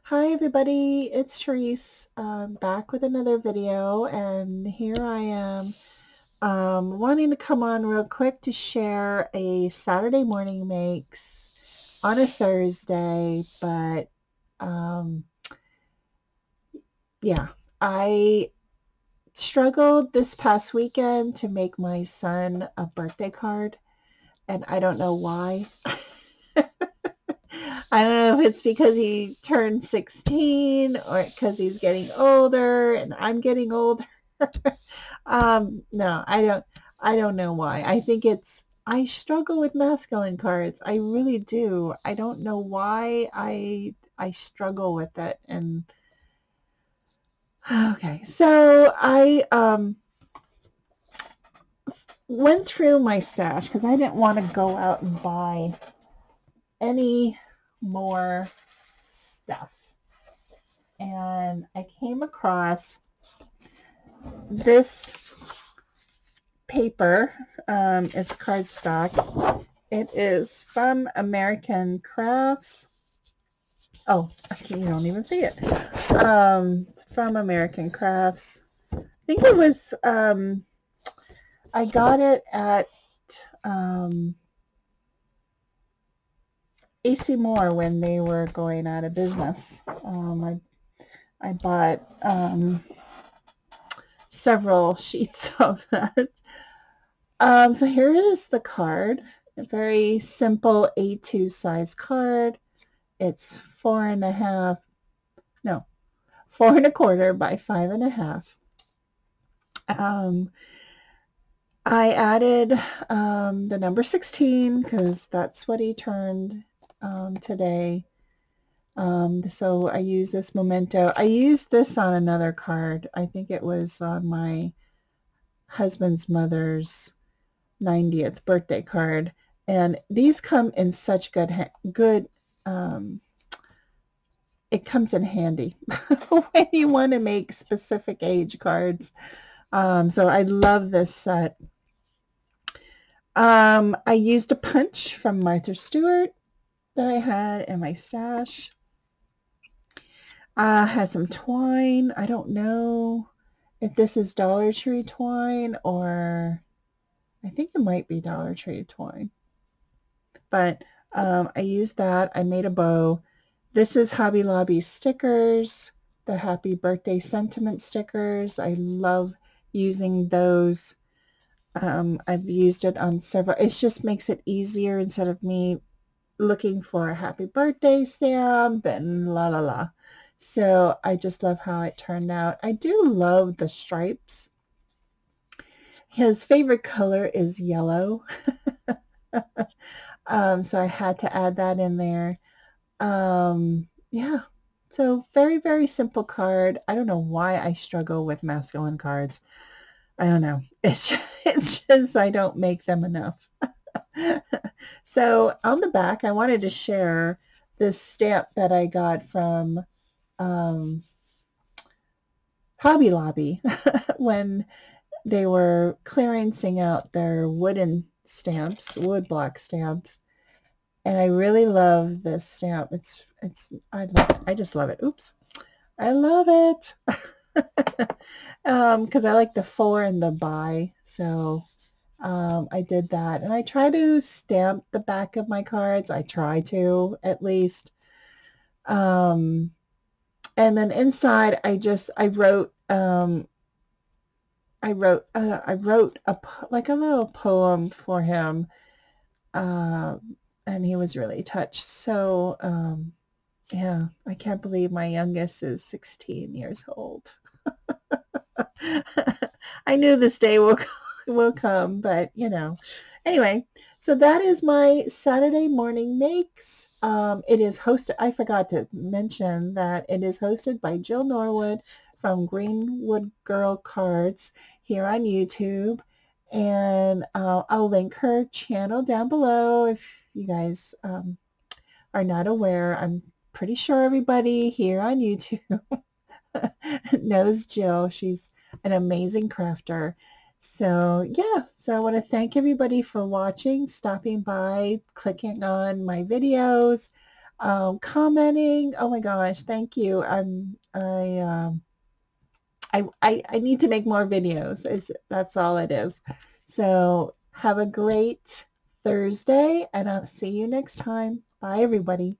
Hi everybody, it's Tereese, back with another video, and here I am wanting to come on real quick to share a Saturday morning makes on a Thursday, but um, yeah, I struggled this past weekend to make my son a birthday card, and I don't know why. I don't know if it's because he turned 16 or because he's getting older and I'm getting older. No, I don't know why. I think I struggle with masculine cards. I really do. I don't know why I struggle with it. And okay. So I went through my stash because I didn't want to go out and buy any more stuff. And I came across this paper. It's cardstock. It is from American Crafts. Oh, you don't even see it. It's from American Crafts. I think it was, I got it at um, AC Moore when they were going out of business. I bought several sheets of that. So here is the card. A very simple A2 size card. It's 4.5, no, 4.25 by 5.5. Um, I added the number 16 because that's what he turned today. So I use this memento. I used this on another card. I think it was on my husband's mother's 90th birthday card. And these come in such good it comes in handy when you want to make specific age cards. So I love this set. I used a punch from Martha Stewart that I had in my stash. Had some twine. I don't know if this is Dollar Tree twine or I think it might be Dollar Tree twine. But I used that. I made a bow. This is Hobby Lobby stickers, the happy birthday sentiment stickers. I love using those. I've used it on several. It just makes it easier instead of me looking for a happy birthday stamp and la la la. So I just love how it turned out. I do love the stripes. His favorite color is yellow. So I had to add that in there. Yeah. So very, very simple card. I don't know why I struggle with masculine cards. I don't know. It's just I don't make them enough. So on the back, I wanted to share this stamp that I got from um, Hobby Lobby when they were clearancing out their wooden stamps, wood block stamps. And I really love this stamp. I just love it. Oops. I love it. Because I like the for and the by. So I did that. And I try to stamp the back of my cards. I try to, at least. Um, and then inside, I wrote like a little poem for him. And he was really touched. So, yeah, I can't believe my youngest is 16 years old. I knew this day will come, but Anyway, so that is my Saturday morning makes. It is hosted. I forgot to mention that it is hosted by Jill Norwood from Greenwood Girl Cards here on YouTube, and I'll link her channel down below if you guys are not aware. I'm pretty sure everybody here on YouTube knows Jill. She's an amazing crafter. So yeah, so I want to thank everybody for watching, stopping by, clicking on my videos. commenting. Oh my gosh, thank you. I need to make more videos. That's all it is. So have a great Thursday, and I'll see you next time. Bye, everybody.